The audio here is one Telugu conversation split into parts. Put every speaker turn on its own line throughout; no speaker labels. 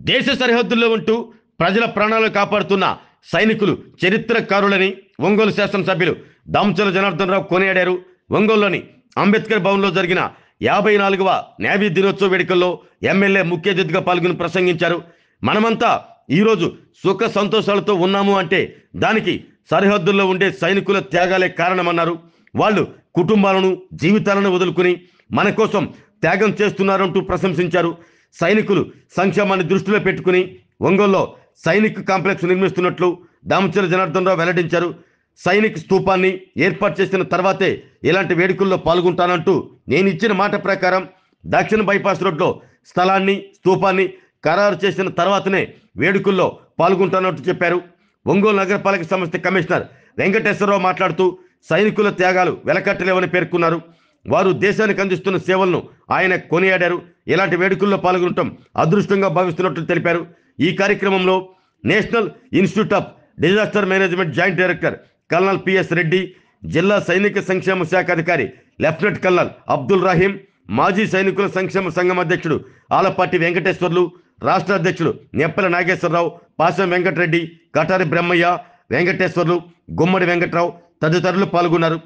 దేశ సరిహద్దుల్లో ఉంటూ ప్రజల ప్రాణాలు కాపాడుతున్న సైనికులు చరిత్రకారులని ఒంగోలు శాసనసభ్యులు దామచల జనార్దన్ రావు కొనియాడారు. ఒంగోలులోని అంబేద్కర్ భవన్లో జరిగిన 54వ నేవీ దినోత్సవ వేడుకల్లో ఎమ్మెల్యే ముఖ్య అతిథిగా పాల్గొని ప్రసంగించారు. మనమంతా ఈరోజు సుఖ సంతోషాలతో ఉన్నాము అంటే దానికి సరిహద్దుల్లో ఉండే సైనికుల త్యాగాలే కారణమన్నారు. వాళ్ళు కుటుంబాలను జీవితాలను వదులుకుని మన కోసం త్యాగం చేస్తున్నారంటూ ప్రశంసించారు. సైనికులు సంక్షేమాన్ని దృష్టిలో పెట్టుకుని ఒంగోలులో సైనిక్ కాంప్లెక్స్ నిర్మిస్తున్నట్లు దామచల జనార్దన్ రావు వెల్లడించారు. సైనిక్ స్తూపాన్ని ఏర్పాటు చేసిన తర్వాతే ఇలాంటి వేడుకల్లో పాల్గొంటానంటూ నేను ఇచ్చిన మాట ప్రకారం దక్షిణ బైపాస్ రోడ్లో స్థలాన్ని స్తూపాన్ని ఖరారు చేసిన తర్వాతనే వేడుకల్లో పాల్గొంటానంటూ చెప్పారు. ఒంగోలు నగరపాలక సంస్థ కమిషనర్ వెంకటేశ్వరరావు మాట్లాడుతూ సైనికుల త్యాగాలు వెలకట్టలేవని పేర్కొన్నారు. వారు దేశానికి అందిస్తున్న సేవలను ఆయన కొనియాడారు. ఇలాంటి వేడుకల్లో పాల్గొనడం అదృష్టంగా భావిస్తున్నట్లు తెలిపారు. ఈ కార్యక్రమంలో national institute of disaster management joint director colonel PS Reddy, జిల్లా సైనిక సంక్షేమ శాఖ అధికారి లెఫ్టినెంట్ కల్నల్ అబ్దుల్ రహీం, మాజీ సైనికుల సంక్షేమ సంఘం అధ్యక్షుడు ఆలపాటి వెంకటేశ్వర్లు, రాష్ట్ర అధ్యక్షుడు నెప్పల నాగేశ్వరరావు, పాశం వెంకటరెడ్డి, కటారి బ్రహ్మయ్య, వెంకటేశ్వర్లు, గుమ్మడి వెంకట్రావు తదితరులు పాల్గొన్నారు.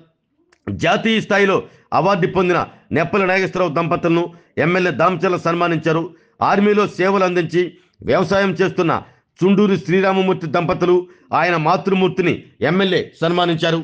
జాతీయ స్థాయిలో అవార్డు పొందిన నెప్పల నాగేశ్వరరావు దంపతులను ఎమ్మెల్యే దామచల సన్మానించారు. ఆర్మీలో సేవలు అందించి వ్యవసాయం చేస్తున్న చుండూరి శ్రీరామమూర్తి దంపతులు ఆయన మాతృమూర్తిని ఎమ్మెల్యే సన్మానించారు.